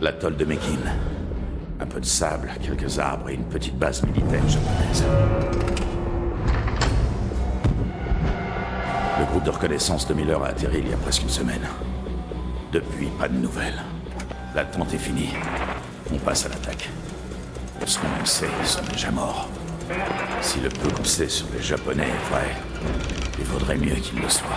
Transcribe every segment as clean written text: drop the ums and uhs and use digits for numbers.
L'atoll de Mekin. Un peu de sable, quelques arbres et une petite base militaire japonaise. Le groupe de reconnaissance de Miller a atterri il y a presque une semaine. Depuis, pas de nouvelles. L'attente est finie. On passe à l'attaque. Pour ce qu'on en sait, ils sont déjà morts. Si le peu qu'on sait sur les Japonais est vrai, il vaudrait mieux qu'il le soit.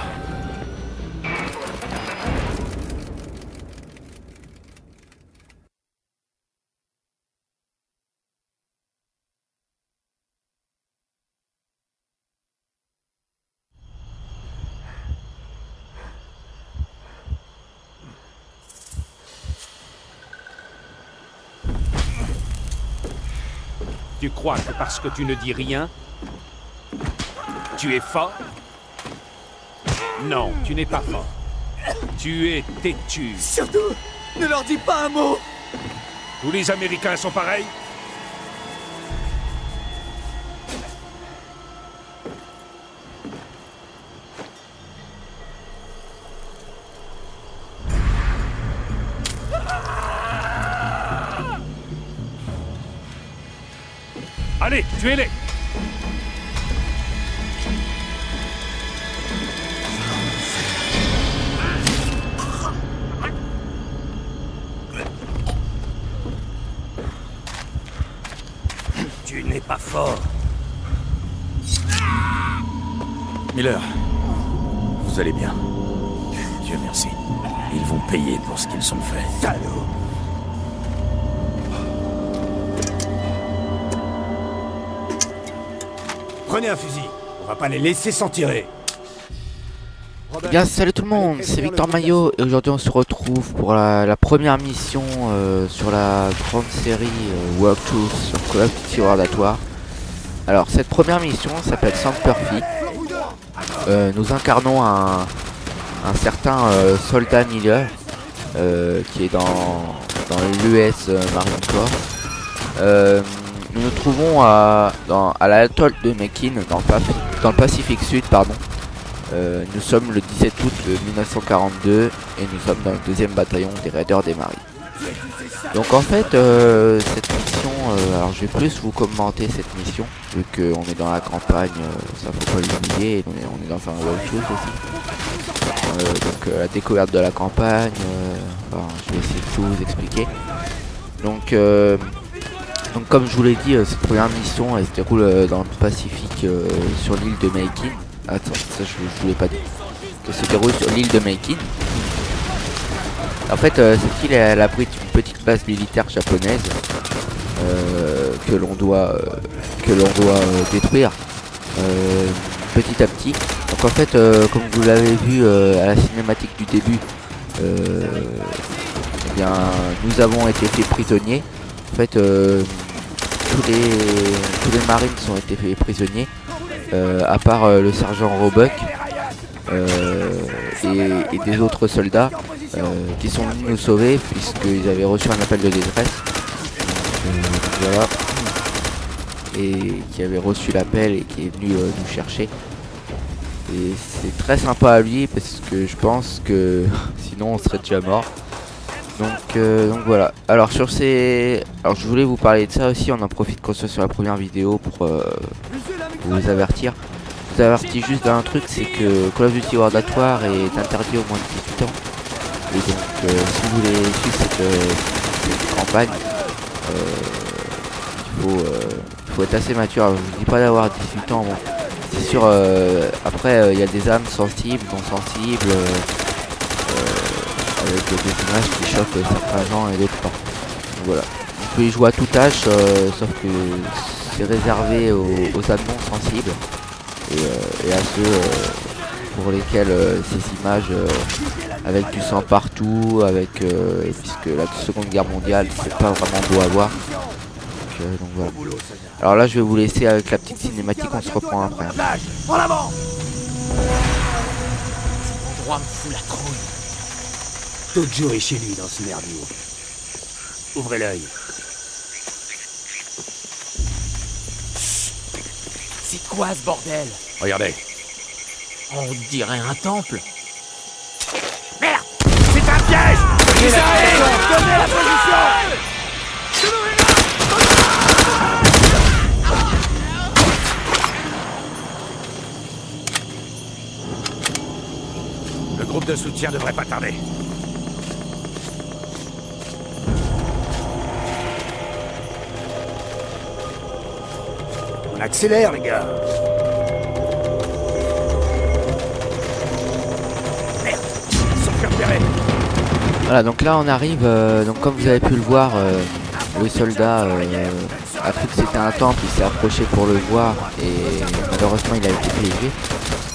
Tu crois que parce que tu ne dis rien, tu es fort? Non, tu n'es pas fort. Tu es têtu. Surtout, ne leur dis pas un mot! Tous les Américains sont pareils? Allez, tuez-les! Tu n'es pas fort. Miller, vous allez bien. Dieu merci. Ils vont payer pour ce qu'ils ont fait. Salaud! Prenez un fusil. On va pas les laisser s'en tirer. Bien, salut tout le monde, c'est Victor Maillot et aujourd'hui on se retrouve pour la première mission sur la grande série Walkthrough sur Call of Duty World at War. Alors cette première mission s'appelle Semper Fi. Nous incarnons un certain soldat Miller qui est dans l'US Marine Corps. Nous nous trouvons à l'atoll de Mekin dans le Pacifique Sud, pardon. Nous sommes le 17 août 1942 et nous sommes dans le 2e bataillon des Raiders des Marines. Donc en fait cette mission, alors je vais plus vous commenter cette mission vu qu'on est dans la campagne, ça faut pas l'oublier, on est dans un walkthrough aussi. Donc la découverte de la campagne, enfin, je vais essayer de tout vous expliquer. Donc comme je vous l'ai dit, cette première mission elle se déroule dans le Pacifique sur l'île de Mekin. Attends, ça je vous l'ai pas dit. Elle se déroule sur l'île de Mekin. En fait cette île elle abrite une petite base militaire japonaise que l'on doit détruire petit à petit. Donc en fait comme vous l'avez vu à la cinématique du début, eh bien, nous avons été faits prisonniers. En fait tous les marines ont été faits prisonniers à part le sergent Roebuck et des autres soldats qui sont venus nous sauver puisqu'ils avaient reçu un appel de détresse. Voilà. Et qui avait reçu l'appel et qui est venu nous chercher. Et c'est très sympa à lui parce que je pense que sinon on serait déjà mort. Donc voilà. Alors je voulais vous parler de ça aussi. On en profite qu'on soit sur la première vidéo pour vous avertir. Je vous avertis juste d'un truc, c'est que Call of Duty World at War est interdit au moins de 18 ans. Et donc si vous voulez suivre cette campagne, il faut être assez mature. Alors, je vous dis pas d'avoir 18 ans. Bon, c'est sûr. Après il y a des âmes sensibles, non sensibles. Avec des images qui choquent certains gens et d'autres pas. Donc voilà. Vous pouvez y jouer à tout âge, sauf que c'est réservé aux âmes non sensibles et à ceux pour lesquels ces images avec du sang partout, puisque la Seconde Guerre mondiale c'est pas vraiment beau à voir. Donc voilà. Alors là je vais vous laisser avec la petite cinématique, on se reprend après. En avant! Cet endroit me fout la trouille. Tojo est chez lui dans ce merdier. Ouvrez l'œil. C'est quoi ce bordel? Regardez. On dirait un temple. Merde! C'est un piège! Ils arrivent! Donnez la position! groupe de soutien devrait pas tarder. On accélère, les gars. Merde, ils sont fait repérer. Voilà, donc là on arrive, donc comme vous avez pu le voir, le soldat a cru que c'était un temple, il s'est approché pour le voir et malheureusement il a été piégé.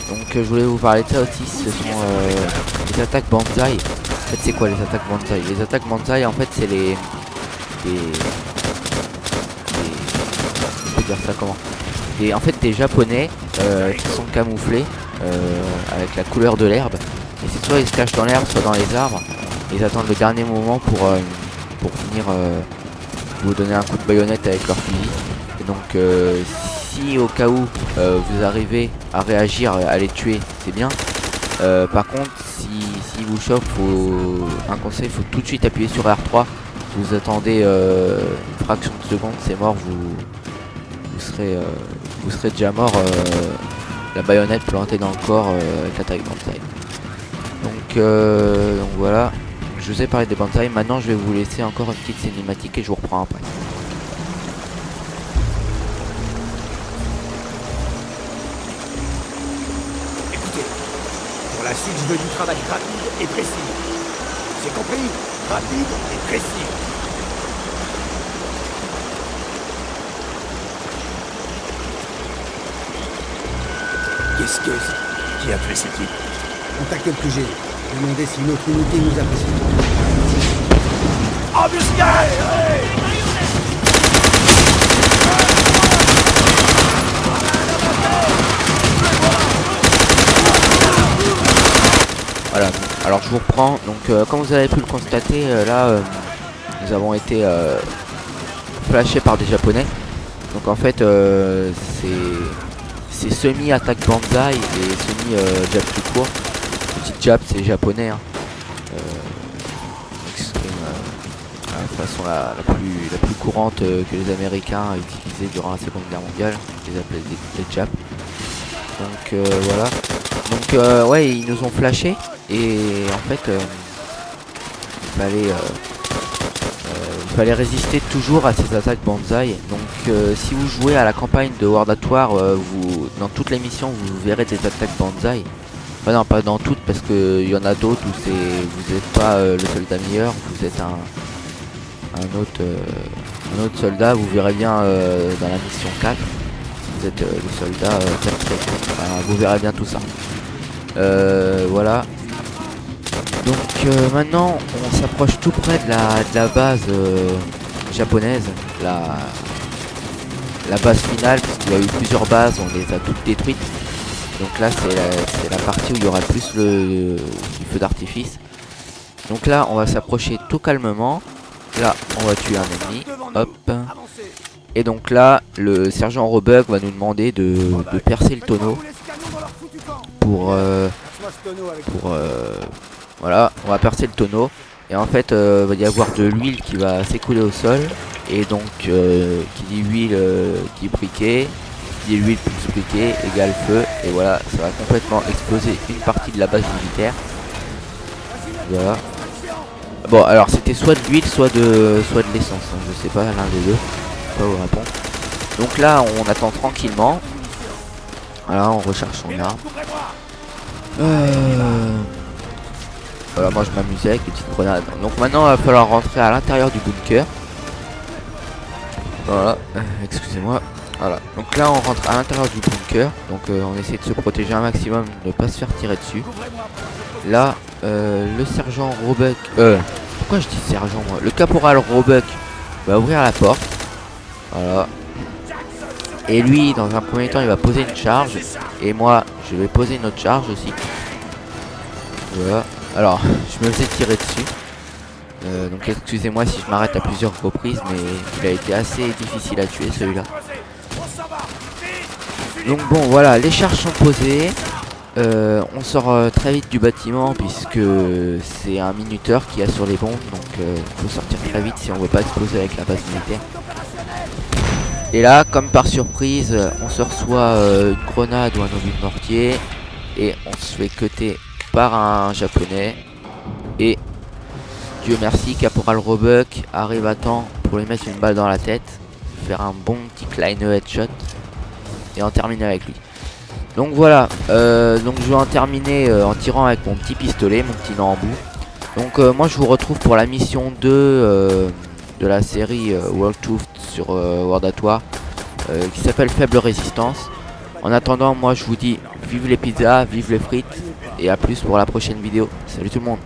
Donc je voulais vous parler de ça aussi, ce sont les attaques Banzai. En fait c'est quoi les attaques Banzai? Les attaques Banzai en fait c'est je peux dire ça comment? Et en fait des japonais qui sont camouflés avec la couleur de l'herbe. Et c'est soit ils se cachent dans l'herbe, soit dans les arbres. Ils attendent le dernier moment pour venir vous donner un coup de baïonnette avec leur fusil. Et donc si au cas où vous arrivez à réagir, à les tuer, c'est bien. Par contre, si vous chopent, un conseil, il faut tout de suite appuyer sur R3. Si vous attendez une fraction de seconde, c'est mort, vous serez déjà mort, la baïonnette plantée dans le corps avec l'attaque Banzai. Donc voilà. Je vous ai parlé des Banzai, maintenant je vais vous laisser encore une petite cinématique et je vous reprends après. Écoutez, pour la suite, je veux du travail rapide et précis. C'est compris? Rapide et précis. Qu'est-ce que c'est? Qui a tué ces types? Contactez le QG. Demandez si une autre unité nous apprécie. Embuscade! Voilà, alors je vous reprends. Donc comme vous avez pu le constater, là nous avons été flashés par des japonais. Donc en fait c'est semi-attaque Banzai et semi-jab tout court. Petite jab c'est japonais hein. De façon la plus courante que les Américains utilisaient durant la Seconde Guerre mondiale. Ils les appelaient des jabs. Donc voilà. Donc ouais, ils nous ont flashé et en fait il fallait résister toujours à ces attaques Banzai. Donc si vous jouez à la campagne de World at War, dans toutes les missions vous verrez des attaques Banzai. Enfin non, pas dans toutes parce qu'il y en a d'autres où vous n'êtes pas le soldat meilleur, vous êtes un autre soldat, vous verrez bien dans la mission 4. Vous êtes le soldat capitaine. Enfin, vous verrez bien tout ça. Voilà. Donc maintenant on s'approche tout près de la base japonaise, la base finale, parce qu'il y a eu plusieurs bases, on les a toutes détruites. Donc là c'est la partie où il y aura plus du feu d'artifice. Donc là on va s'approcher tout calmement. Là on va tuer un ennemi. Hop. Et donc là le sergent Roebuck va nous demander de percer le tonneau pour voilà, on va percer le tonneau. Et en fait va y avoir de l'huile qui va s'écouler au sol. Et donc qui dit huile dit briquet, qui dit huile plus briquet égale feu. Et voilà, ça va complètement exploser une partie de la base militaire. Voilà. Bon alors c'était soit de l'huile soit de l'essence hein. Je sais pas, l'un des deux, je peux pas vous répondre. Donc là on attend tranquillement. Voilà, on recharge son arme. Voilà, moi je m'amusais avec les petites grenades. Donc maintenant il va falloir rentrer à l'intérieur du bunker. Voilà, excusez-moi. Voilà, donc là on rentre à l'intérieur du bunker. Donc on essaie de se protéger un maximum, de ne pas se faire tirer dessus. Là le sergent Roebuck, pourquoi je dis sergent moi? Le caporal Roebuck va ouvrir la porte. Voilà. Et lui dans un premier temps il va poser une charge. Et moi je vais poser une autre charge aussi. Voilà. Alors je me faisais tirer dessus. Donc excusez-moi si je m'arrête à plusieurs reprises, mais il a été assez difficile à tuer celui-là. Donc bon voilà, les charges sont posées. On sort très vite du bâtiment puisque c'est un minuteur qui a sur les bombes. Donc il faut sortir très vite si on veut pas exploser avec la base militaire. Et là, comme par surprise, on se reçoit une grenade ou un obus de mortier. Et on se fait cutter par un japonais. Et Dieu merci, Caporal Roebuck arrive à temps pour lui mettre une balle dans la tête, faire un bon petit Kleine headshot et en terminer avec lui. Donc voilà, donc je vais en terminer en tirant avec mon petit pistolet, mon petit Nambu. Donc moi je vous retrouve pour la mission 2 de la série World Tour sur World at War qui s'appelle Faible Résistance. En attendant, moi je vous dis vive les pizzas, vive les frites et à plus pour la prochaine vidéo. Salut tout le monde.